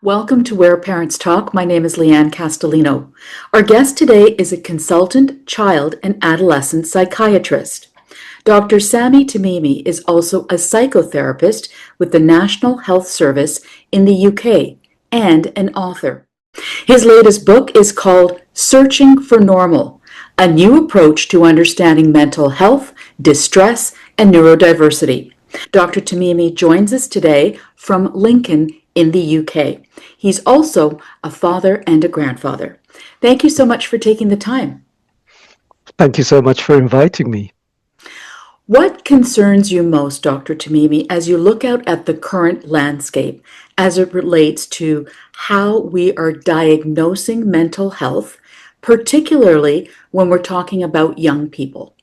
Welcome to Where Parents Talk. My name is Lianne Castelino. Our guest today is a consultant child and adolescent psychiatrist. Dr. Sami Timimi is also a psychotherapist with the National Health Service in the UK and an author. His latest book is called Searching for Normal, a new approach to understanding mental health, distress, and neurodiversity. Dr. Timimi joins us today from Lincoln in the UK. He's also a father and a grandfather. Thank you so much for taking the time. Thank you so much for inviting me. What concerns you most, Dr. Timimi, as you look out at the current landscape as it relates to how we are diagnosing mental health, particularly when we're talking about young people?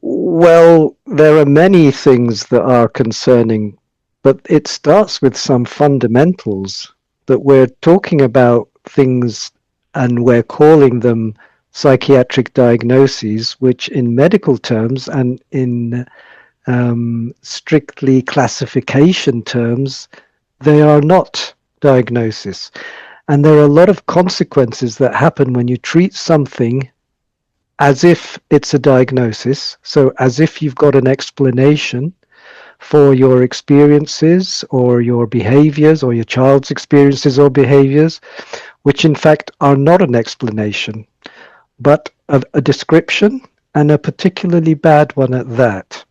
Well, there are many things that are concerning, but it starts with some fundamentals that we're talking about things and we're calling them psychiatric diagnoses, which in medical terms and in strictly classification terms, they are not diagnoses. And there are a lot of consequences that happen when you treat something as if it's a diagnosis, so as if you've got an explanation for your experiences or your behaviors or your child's experiences or behaviors, which in fact are not an explanation, but a description, and a particularly bad one at that.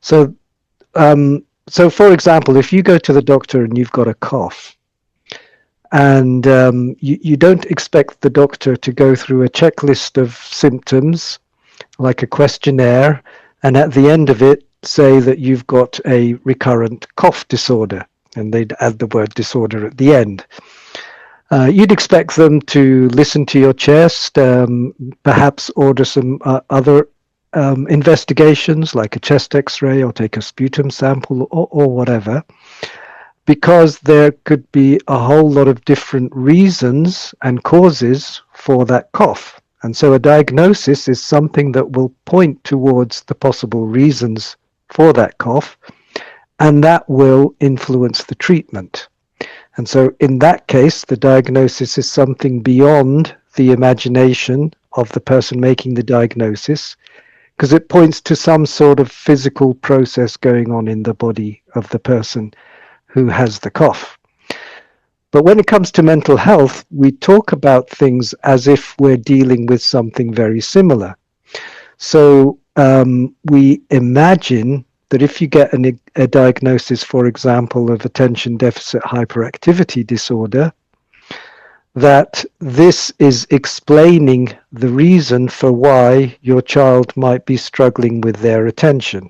So for example, if you go to the doctor and you've got a cough, and you don't expect the doctor to go through a checklist of symptoms, like a questionnaire, and at the end of it say that you've got a recurrent cough disorder, and they'd add the word disorder at the end. You'd expect them to listen to your chest, perhaps order some other investigations, like a chest x-ray or take a sputum sample or whatever, because there could be a whole lot of different reasons and causes for that cough. And so a diagnosis is something that will point towards the possible reasons for that cough, and that will influence the treatment. And so in that case, the diagnosis is something beyond the imagination of the person making the diagnosis, because it points to some sort of physical process going on in the body of the person who has the cough. But when it comes to mental health, we talk about things as if we're dealing with something very similar. So we imagine that if you get a diagnosis, for example, of attention deficit hyperactivity disorder, that this is explaining the reason for why your child might be struggling with their attention.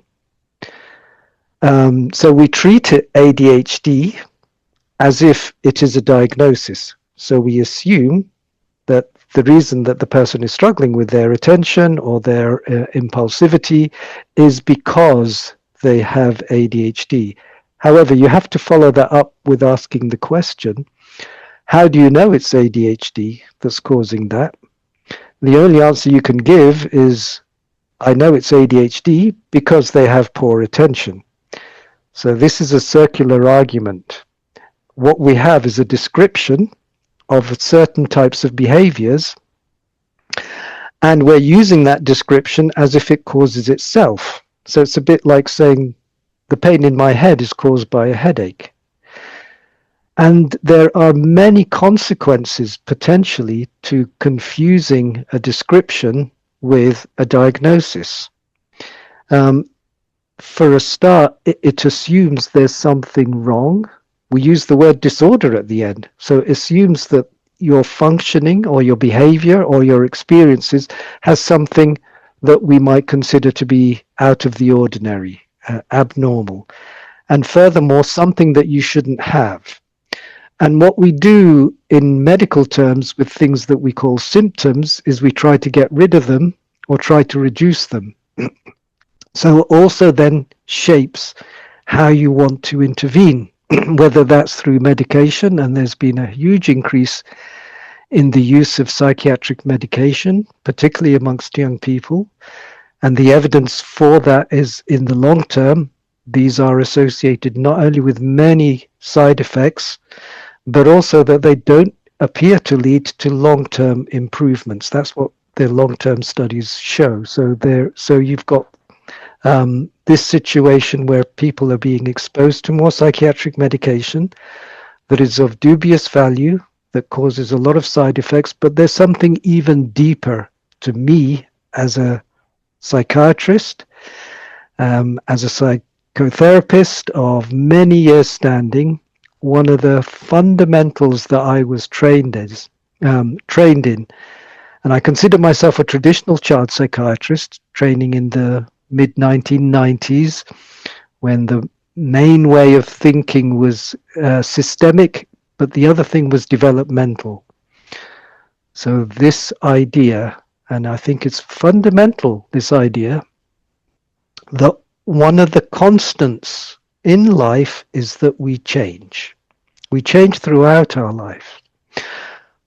So we treat it ADHD as if it is a diagnosis. So we assume that the reason that the person is struggling with their attention or their impulsivity is because they have ADHD. However, you have to follow that up with asking the question, how do you know it's ADHD that's causing that? The only answer you can give is, I know it's ADHD because they have poor attention. So this is a circular argument. What we have is a description of certain types of behaviors, and we're using that description as if it causes itself. So it's a bit like saying the pain in my head is caused by a headache. And there are many consequences potentially to confusing a description with a diagnosis. For a start, it assumes there's something wrong. We use the word disorder at the end. So it assumes that your functioning or your behavior or your experiences has something that we might consider to be out of the ordinary, abnormal. And furthermore, something that you shouldn't have. And what we do in medical terms with things that we call symptoms is we try to get rid of them or try to reduce them. So it also then shapes how you want to intervene, whether that's through medication, and there's been a huge increase in the use of psychiatric medication, particularly amongst young people. And the evidence for that is, in the long term, these are associated not only with many side effects, but also that they don't appear to lead to long-term improvements. That's what the long-term studies show. So you've got this situation where people are being exposed to more psychiatric medication that is of dubious value, that causes a lot of side effects, but there's something even deeper to me as a psychiatrist, as a psychotherapist of many years standing. One of the fundamentals that I was trained in, and I consider myself a traditional child psychiatrist, training in the mid 1990s, when the main way of thinking was systemic, but the other thing was developmental. So this idea, and I think it's fundamental, this idea, that one of the constants in life is that we change. We change throughout our life,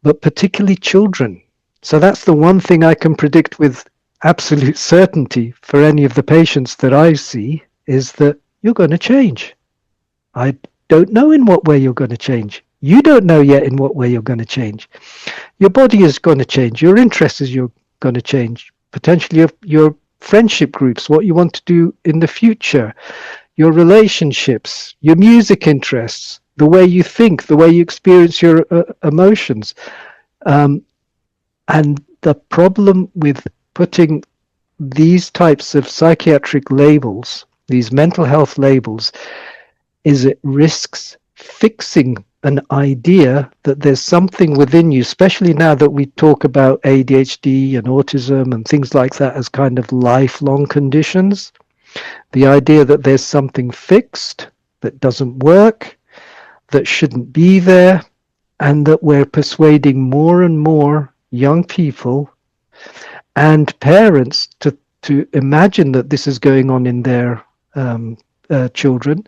but particularly children. So that's the one thing I can predict with absolute certainty for any of the patients that I see, is that you're going to change. I don't know in what way you're going to change. You don't know yet in what way you're going to change. Your body is going to change. Your interests are going to change. Potentially your friendship groups, what you want to do in the future, your relationships, your music interests, the way you think, the way you experience your emotions. And the problem with putting these types of psychiatric labels, these mental health labels, is it risks fixing an idea that there's something within you, especially now that we talk about ADHD and autism and things like that as kind of lifelong conditions. The idea that there's something fixed, that doesn't work, that shouldn't be there, and that we're persuading more and more young people and parents to imagine that this is going on in their children.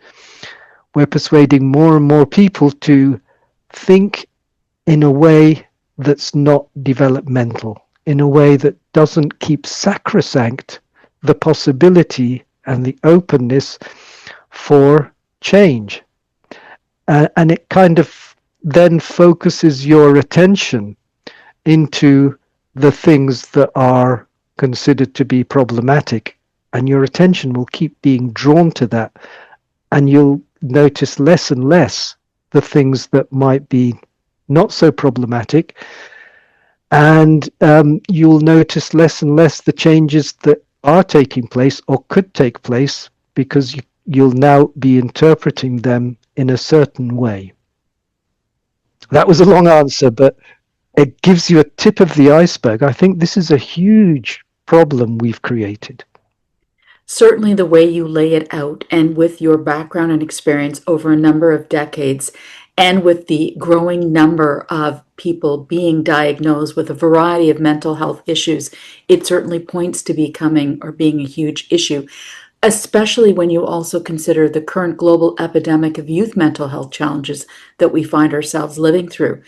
We're persuading more and more people to think in a way that's not developmental, in a way that doesn't keep sacrosanct the possibility and the openness for change. And it kind of then focuses your attention into the things that are considered to be problematic, and your attention will keep being drawn to that, and you'll notice less and less the things that might be not so problematic, and you'll notice less and less the changes that are taking place or could take place, because you'll now be interpreting them in a certain way. That was a long answer, but it gives you a tip of the iceberg. I think this is a huge problem we've created. Certainly the way you lay it out, and with your background and experience over a number of decades, and with the growing number of people being diagnosed with a variety of mental health issues, it certainly points to becoming or being a huge issue, especially when you also consider the current global epidemic of youth mental health challenges that we find ourselves living through.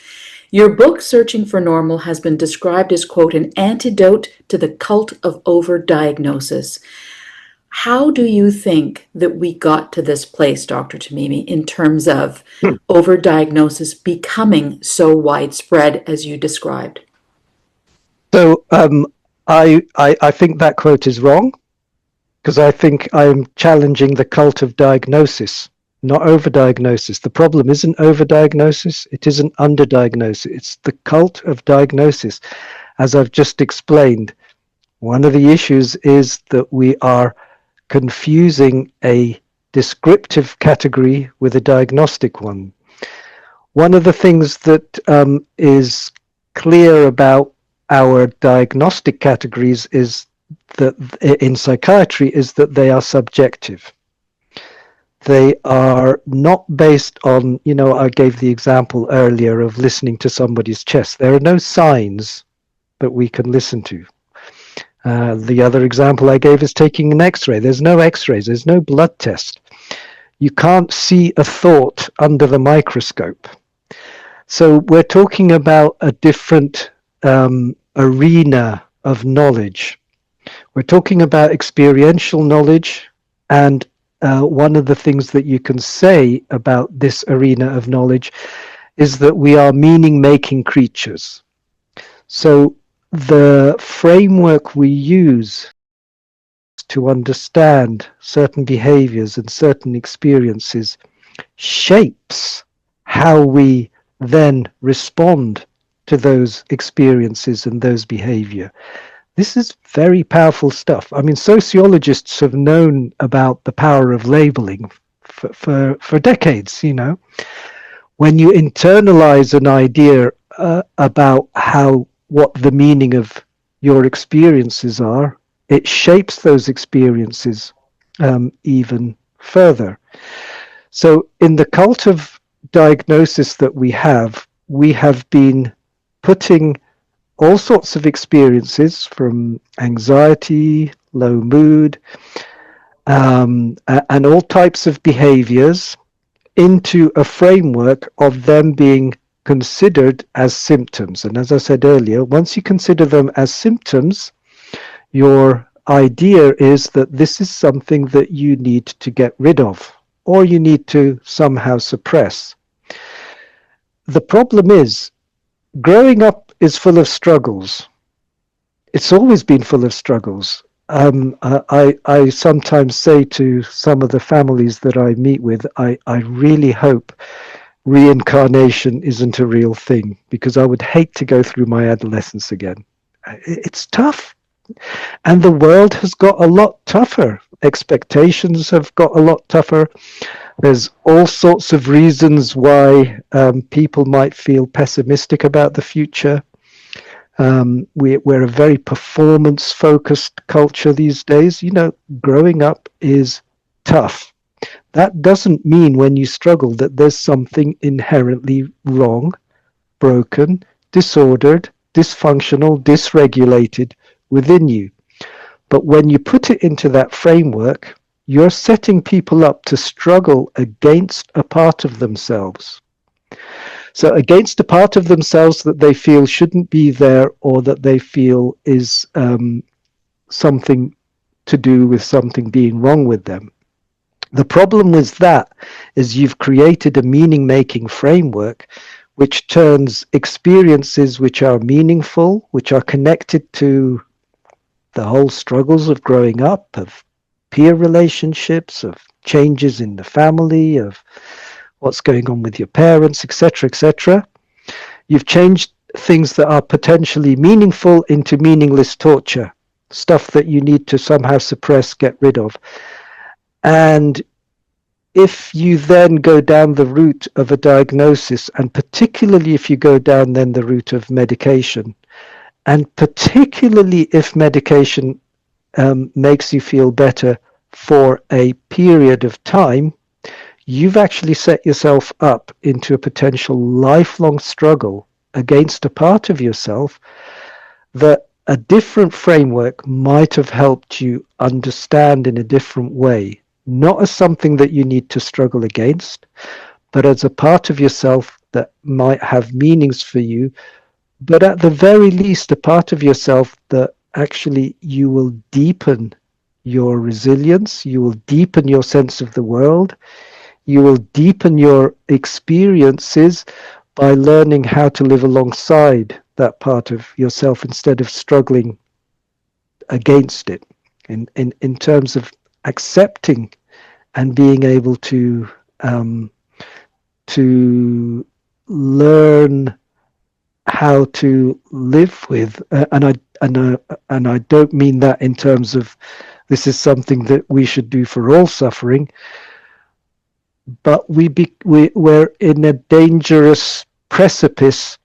Your book, Searching for Normal, has been described as, quote, an antidote to the cult of overdiagnosis. How do you think that we got to this place, Dr. Timimi, in terms of overdiagnosis becoming so widespread as you described? So I think that quote is wrong, because I think I'm challenging the cult of diagnosis, not overdiagnosis. The problem isn't overdiagnosis, it isn't underdiagnosis, it's the cult of diagnosis. As I've just explained, one of the issues is that we are confusing a descriptive category with a diagnostic one. One of the things that is clear about our diagnostic categories is that in psychiatry is that they are subjective. They are not based on, I gave the example earlier of listening to somebody's chest. There are no signs that we can listen to. The other example I gave is taking an X-ray. There's no X-rays, there's no blood test. You can't see a thought under the microscope. So we're talking about a different arena of knowledge. We're talking about experiential knowledge and one of the things that you can say about this arena of knowledge is that we are meaning-making creatures. So the framework we use to understand certain behaviors and certain experiences shapes how we then respond to those experiences and those behavior. This is very powerful stuff. I mean, sociologists have known about the power of labeling for decades, you know. When you internalize an idea about what the meaning of your experiences are, it shapes those experiences even further. So in the cult of diagnosis that we have been putting all sorts of experiences from anxiety, low mood, and all types of behaviors into a framework of them being considered as symptoms. And as I said earlier, once you consider them as symptoms, your idea is that this is something that you need to get rid of, or you need to somehow suppress. The problem is, growing up is full of struggles. It's always been full of struggles. I sometimes say to some of the families that I meet with, I really hope reincarnation isn't a real thing, because I would hate to go through my adolescence again. It's tough. And the world has got a lot tougher. Expectations have got a lot tougher. There's all sorts of reasons why people might feel pessimistic about the future. We're a very performance-focused culture these days. You know, growing up is tough. That doesn't mean when you struggle that there's something inherently wrong, broken, disordered, dysfunctional, dysregulated within you. But when you put it into that framework, you're setting people up to struggle against a part of themselves. So against a part of themselves that they feel shouldn't be there, or that they feel is something to do with something being wrong with them. The problem with that is you've created a meaning-making framework which turns experiences which are meaningful, which are connected to the whole struggles of growing up, of peer relationships, of changes in the family, of what's going on with your parents, etc., etc. You've changed things that are potentially meaningful into meaningless torture, stuff that you need to somehow suppress, get rid of. And if you then go down the route of a diagnosis, and particularly if you go down then the route of medication, and particularly if medication makes you feel better for a period of time, you've actually set yourself up into a potential lifelong struggle against a part of yourself that a different framework might have helped you understand in a different way, not as something that you need to struggle against, but as a part of yourself that might have meanings for you, but at the very least a part of yourself that actually you will deepen your resilience, you will deepen your sense of the world, you will deepen your experiences by learning how to live alongside that part of yourself instead of struggling against it, in terms of accepting and being able to learn how to live with, and I don't mean that in terms of this is something that we should do for all suffering, but we're in a dangerous precipice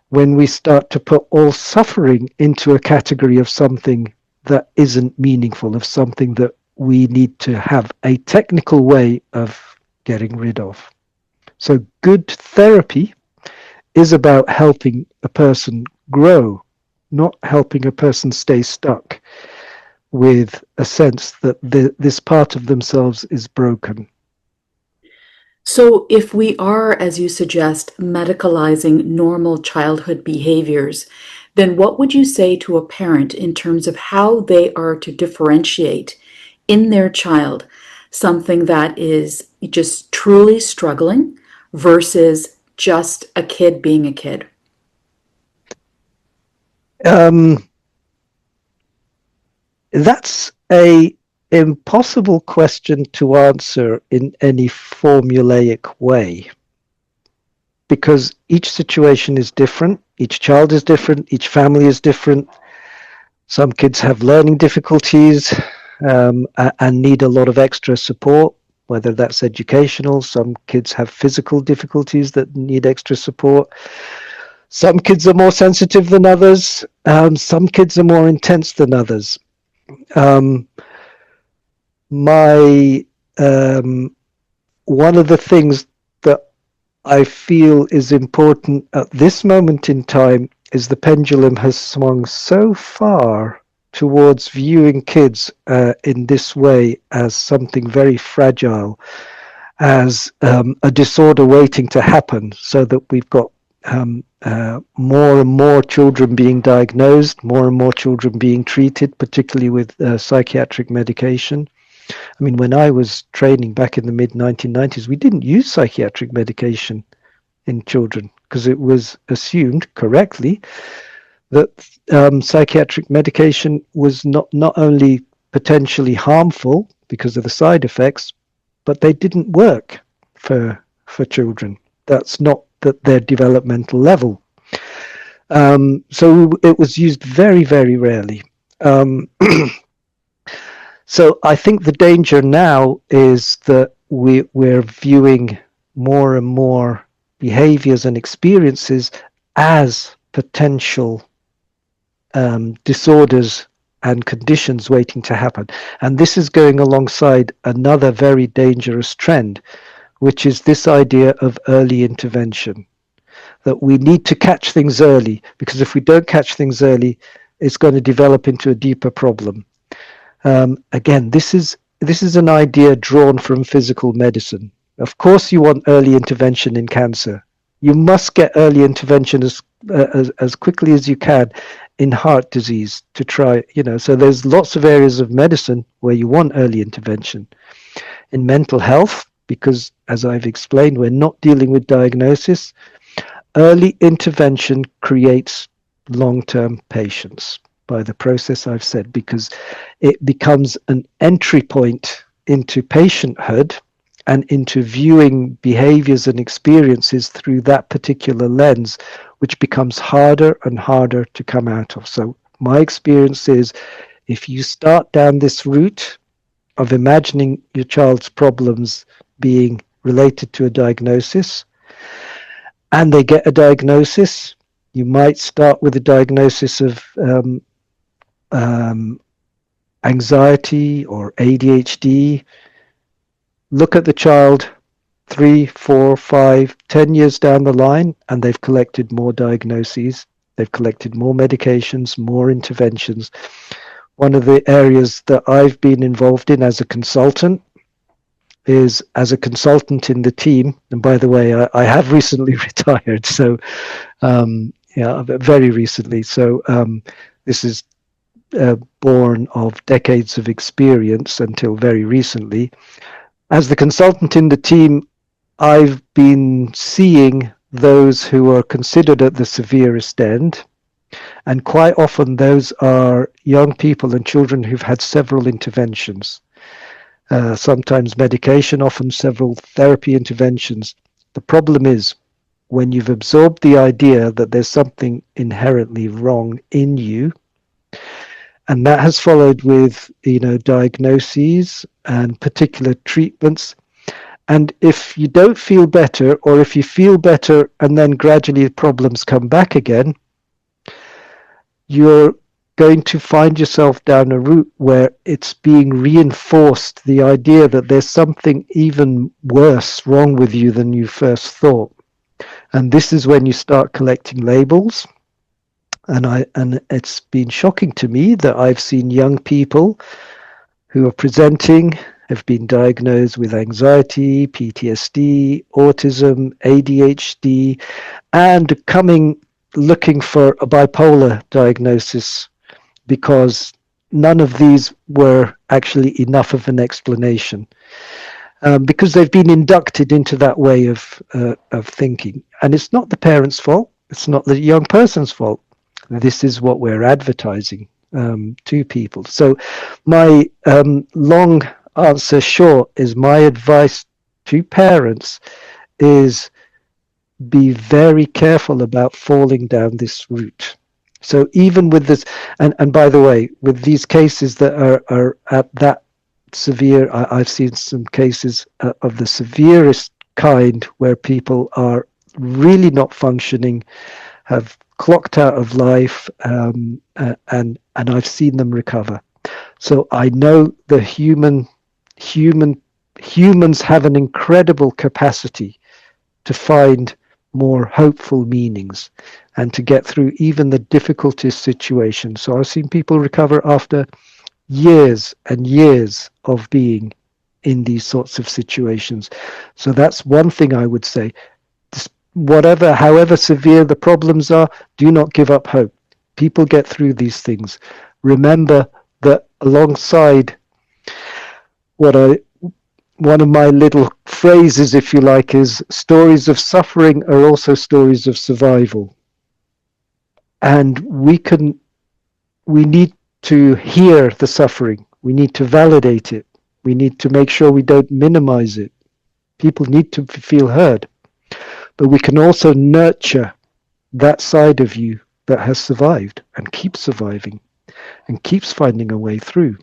when we start to put all suffering into a category of something that isn't meaningful, of something that we need to have a technical way of getting rid of. So good therapy is about helping a person grow, not helping a person stay stuck with a sense that this part of themselves is broken. So, if we are, as you suggest, medicalizing normal childhood behaviors, then what would you say to a parent in terms of how they are to differentiate in their child something that is just truly struggling versus just a kid being a kid? That's a impossible question to answer in any formulaic way, because each situation is different, each child is different, each family is different. Some kids have learning difficulties and need a lot of extra support, whether that's educational. Some kids have physical difficulties that need extra support. Some kids are more sensitive than others. Some kids are more intense than others. My one of the things that I feel is important at this moment in time is the pendulum has swung so far towards viewing kids in this way as something very fragile, as a disorder waiting to happen, so that we've got more and more children being diagnosed, more and more children being treated, particularly with psychiatric medication. I mean, when I was training back in the mid-1990s, we didn't use psychiatric medication in children because it was assumed correctly that psychiatric medication was not only potentially harmful because of the side effects, but they didn't work for children. That's not at their developmental level. So it was used very, very rarely. So I think the danger now is that we're viewing more and more behaviors and experiences as potential disorders and conditions waiting to happen. And this is going alongside another very dangerous trend, which is this idea of early intervention, that we need to catch things early, because if we don't catch things early, it's going to develop into a deeper problem. Again, this is an idea drawn from physical medicine. Of course, you want early intervention in cancer. You must get early intervention as quickly as you can in heart disease to try, so there's lots of areas of medicine where you want early intervention. In mental health, because as I've explained, we're not dealing with diagnosis, early intervention creates long-term patience by the process I've said, because it becomes an entry point into patienthood and into viewing behaviors and experiences through that particular lens, which becomes harder and harder to come out of. So my experience is, if you start down this route of imagining your child's problems being related to a diagnosis, and they get a diagnosis, you might start with a diagnosis of anxiety or ADHD. Look at the child 3, 4, 5, 10 years down the line, and they've collected more diagnoses, they've collected more medications, more interventions. One of the areas that I've been involved in as a consultant is as a consultant in the team. And by the way, I have recently retired, so very recently. So this is born of decades of experience until very recently. As the consultant in the team, I've been seeing those who are considered at the severest end, and quite often those are young people and children who've had several interventions, sometimes medication, often several therapy interventions. The problem is, when you've absorbed the idea that there's something inherently wrong in you, and that has followed with, diagnoses and particular treatments. And if you don't feel better, or if you feel better and then gradually problems come back again, you're going to find yourself down a route where it's being reinforced, the idea that there's something even worse wrong with you than you first thought. And this is when you start collecting labels. And it's been shocking to me that I've seen young people who are presenting, have been diagnosed with anxiety, PTSD, autism, ADHD, and coming looking for a bipolar diagnosis because none of these were actually enough of an explanation, because they've been inducted into that way of thinking. And it's not the parents' fault. It's not the young person's fault. This is what we're advertising to people. So my long answer short is, my advice to parents is be very careful about falling down this route. So even with this, and by the way, with these cases that are at that severe, I've seen some cases of the severest kind where people are really not functioning, have clocked out of life, and I've seen them recover. So I know the humans have an incredible capacity to find more hopeful meanings and to get through even the difficultest situations. So I've seen people recover after years and years of being in these sorts of situations. So that's one thing I would say. However severe the problems are, do not give up hope. People get through these things. Remember that alongside one of my little phrases, if you like, is stories of suffering are also stories of survival. And we need to hear the suffering. We need to validate it. We need to make sure we don't minimize it. People need to feel heard. But we can also nurture that side of you that has survived and keeps surviving and keeps finding a way through.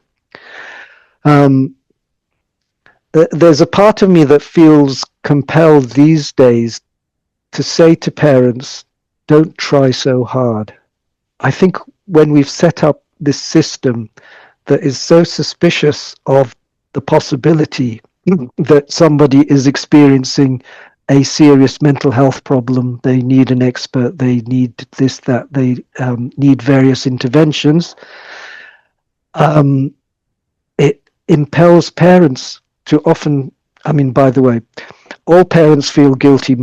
There's a part of me that feels compelled these days to say to parents, don't try so hard. I think when we've set up this system that is so suspicious of the possibility that somebody is experiencing a serious mental health problem, they need an expert, they need this, that, they need various interventions, it impels parents to often, by the way, all parents feel guilty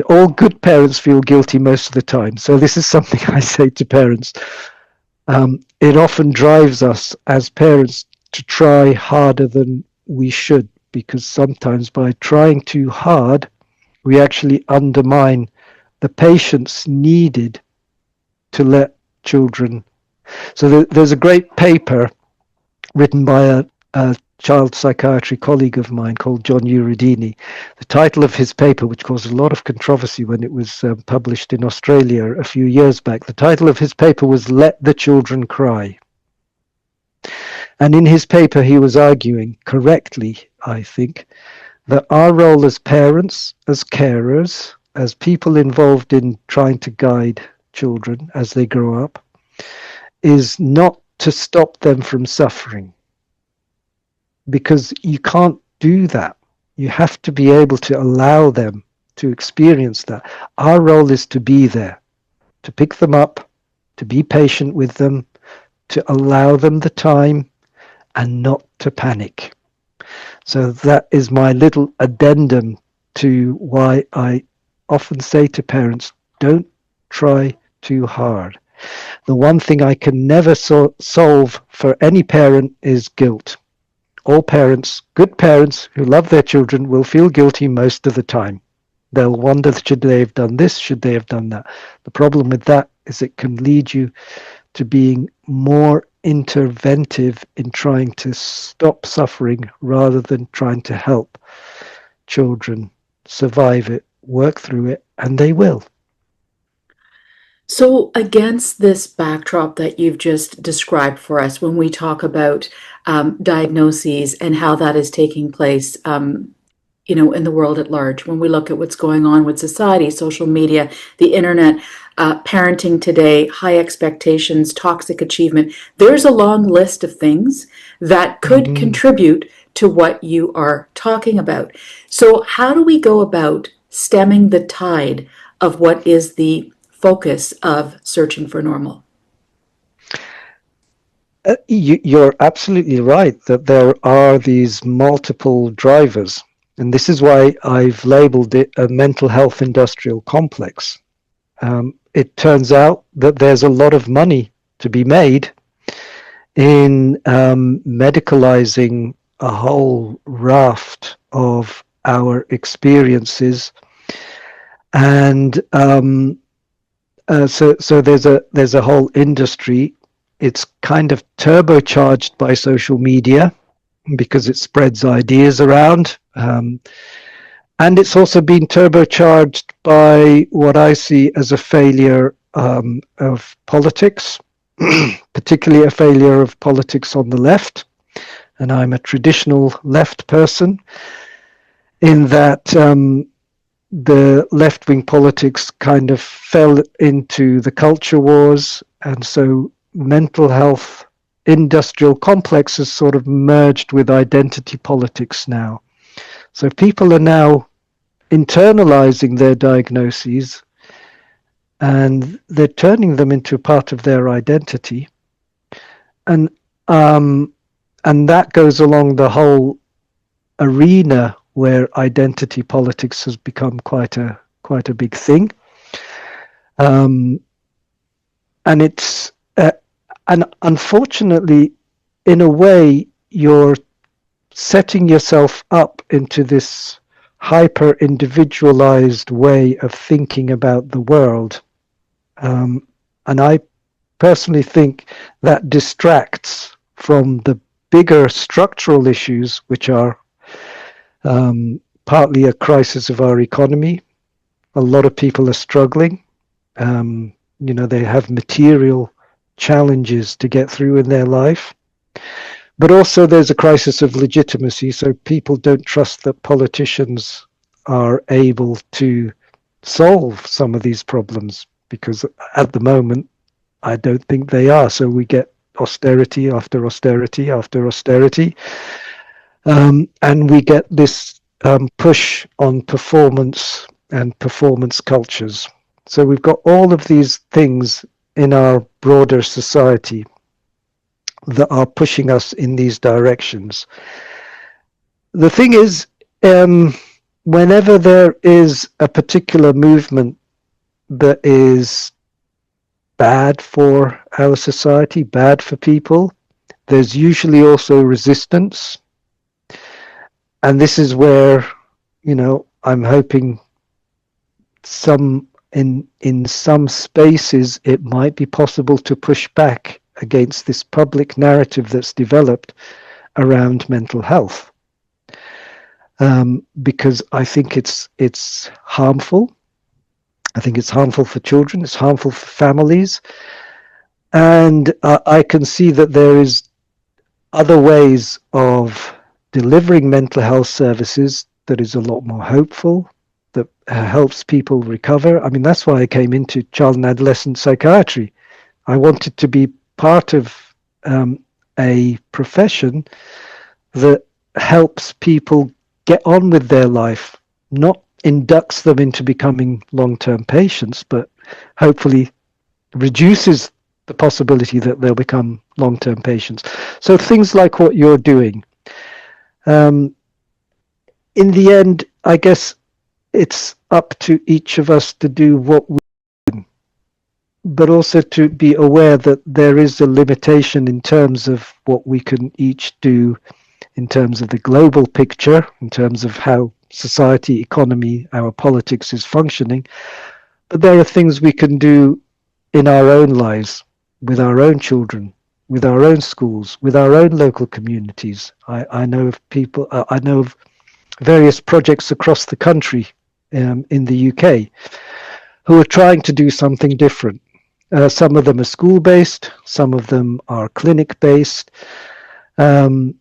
all good parents feel guilty most of the time. So this is something I say to parents. It often drives us as parents to try harder than we should, because sometimes by trying too hard, we actually undermine the patience needed to let children. So there's a great paper written by a child psychiatry colleague of mine called John Uridini. The title of his paper, which caused a lot of controversy when it was published in Australia a few years back, the title of his paper was Let the Children Cry. And in his paper, he was arguing correctly, I think, that our role as parents, as carers, as people involved in trying to guide children as they grow up, is not to stop them from suffering. Because you can't do that. You have to be able to allow them to experience that. Our role is to be there, to pick them up, to be patient with them, to allow them the time, and not to panic. So that is my little addendum to why I often say to parents, don't try too hard. The one thing I can never solve for any parent is guilt. All parents, good parents who love their children, will feel guilty most of the time. They'll wonder, should they have done this? Should they have done that? The problem with that is it can lead you to being more interventive in trying to stop suffering rather than trying to help children survive it, work through it, and they will. So against this backdrop that you've just described for us, when we talk about diagnoses and how that is taking place, in the world at large, when we look at what's going on with society, social media, the internet, parenting today, high expectations, toxic achievement, there's a long list of things that could contribute to what you are talking about. So how do we go about stemming the tide of what is the focus of searching for normal? You're absolutely right that there are these multiple drivers. And this is why I've labeled it a mental health industrial complex. It turns out that there's a lot of money to be made in medicalizing a whole raft of our experiences, and so there's a whole industry. It's kind of turbocharged by social media because it spreads ideas around, and it's also been turbocharged by what I see as a failure of politics, particularly a failure of politics on the left. And I'm a traditional left person in that the left-wing politics kind of fell into the culture wars, and so mental health industrial complex has sort of merged with identity politics now. So people are now internalizing their diagnoses, and they're turning them into part of their identity, and that goes along the whole arena where identity politics has become quite a big thing, and it's and unfortunately, in a way, you're setting yourself up into this hyper individualized way of thinking about the world. And I personally think that distracts from the bigger structural issues, which are partly a crisis of our economy. A lot of people are struggling. They have material challenges to get through in their life. But also there's a crisis of legitimacy, so people don't trust that politicians are able to solve some of these problems, because at the moment, I don't think they are. So we get austerity after austerity after austerity, and we get this push on performance and performance cultures. So we've got all of these things in our broader society that are pushing us in these directions. The thing is, whenever there is a particular movement that is bad for our society, bad for people, there's usually also resistance. And this is where, I'm hoping in some spaces it might be possible to push back against this public narrative that's developed around mental health, because I think it's harmful. I think it's harmful for children. It's harmful for families, and I can see that there is other ways of delivering mental health services that is a lot more hopeful, that helps people recover. I mean, that's why I came into child and adolescent psychiatry. I wanted to be part of a profession that helps people get on with their life, not inducts them into becoming long-term patients, but hopefully reduces the possibility that they'll become long-term patients. So things like what you're doing. In the end, I guess it's up to each of us to do what we can, but also to be aware that there is a limitation in terms of what we can each do in terms of the global picture, in terms of how society, economy, our politics is functioning. But there are things we can do in our own lives, with our own children, with our own schools, with our own local communities. I know of people, I know of various projects across the country in the UK who are trying to do something different. Some of them are school-based, some of them are clinic-based. And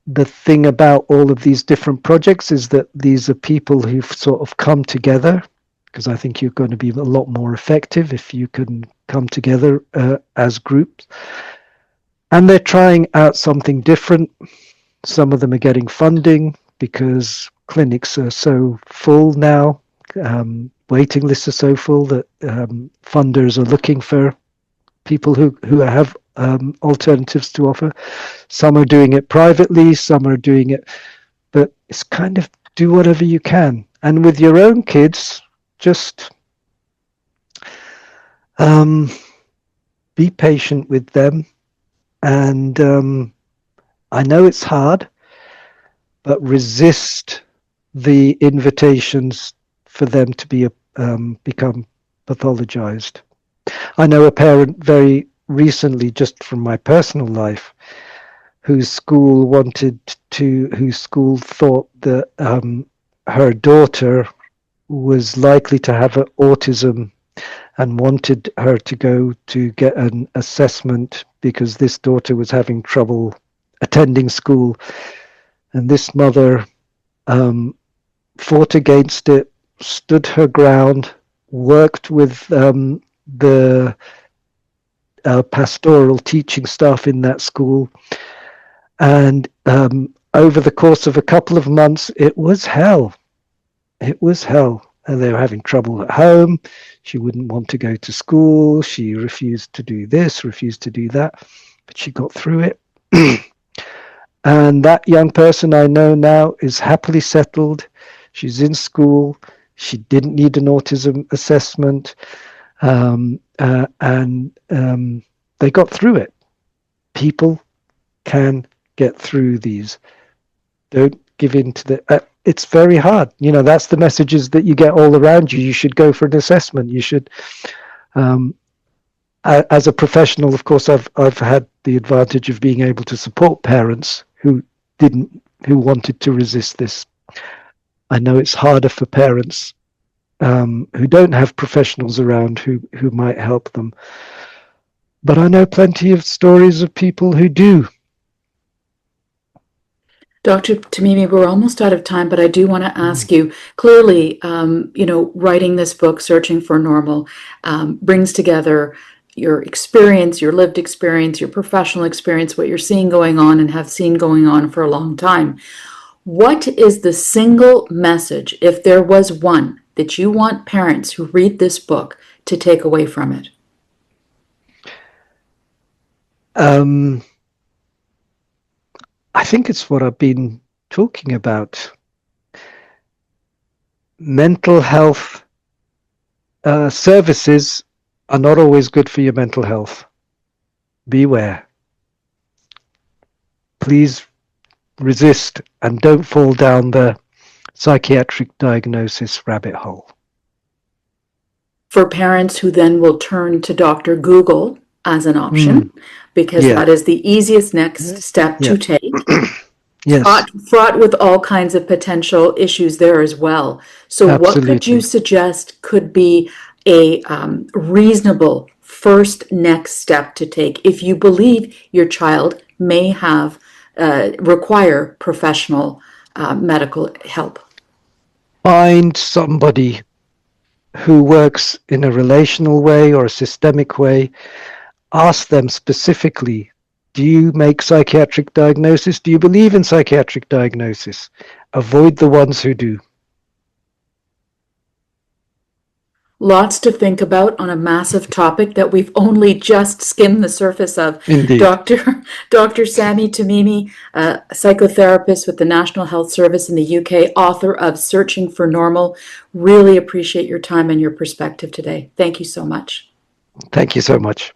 the thing about all of these different projects is that these are people who've sort of come together, because I think you're going to be a lot more effective if you can come together as groups. And they're trying out something different. Some of them are getting funding because clinics are so full now. Waiting lists are so full that funders are looking for people who have alternatives to offer. Some are doing it privately, some are doing it, but it's kind of do whatever you can. And with your own kids, just be patient with them. And I know it's hard, but resist the invitations for them to be become pathologized. I know a parent very recently, just from my personal life, whose school thought that her daughter was likely to have autism and wanted her to go to get an assessment because this daughter was having trouble attending school. And this mother fought against it, stood her ground, worked with the pastoral teaching staff in that school. And over the course of a couple of months, it was hell. It was hell. And they were having trouble at home. She wouldn't want to go to school. She refused to do this, refused to do that. But she got through it. And that young person I know now is happily settled. She's in school. She didn't need an autism assessment. And they got through it. People can get through these. Don't give in to the... it's very hard. You know, that's the messages that you get all around you. You should go for an assessment. You should... as a professional, of course, I've had the advantage of being able to support parents who wanted to resist this. I know it's harder for parents who don't have professionals around who might help them. But I know plenty of stories of people who do. Dr. Timimi, we're almost out of time, but I do want to ask you, clearly, writing this book, Searching for Normal, brings together your experience, your lived experience, your professional experience, what you're seeing going on and have seen going on for a long time. What is the single message, if there was one, that you want parents who read this book to take away from it? I think it's what I've been talking about. Mental health services are not always good for your mental health. Beware. Please resist and don't fall down the psychiatric diagnosis rabbit hole. For parents who then will turn to Dr. Google as an option, because that is the easiest next step to take. Yes. Fraught with all kinds of potential issues there as well. So Absolutely. What could you suggest could be a reasonable first next step to take if you believe your child may have require professional medical help? Find somebody who works in a relational way or a systemic way. Ask them specifically, do you make psychiatric diagnosis? Do you believe in psychiatric diagnosis? Avoid the ones who do. Lots to think about on a massive topic that we've only just skimmed the surface of. Indeed. Dr. Sami Timimi, a psychotherapist with the National Health Service in the UK, author of Searching for Normal. Really appreciate your time and your perspective today. Thank you so much. Thank you so much.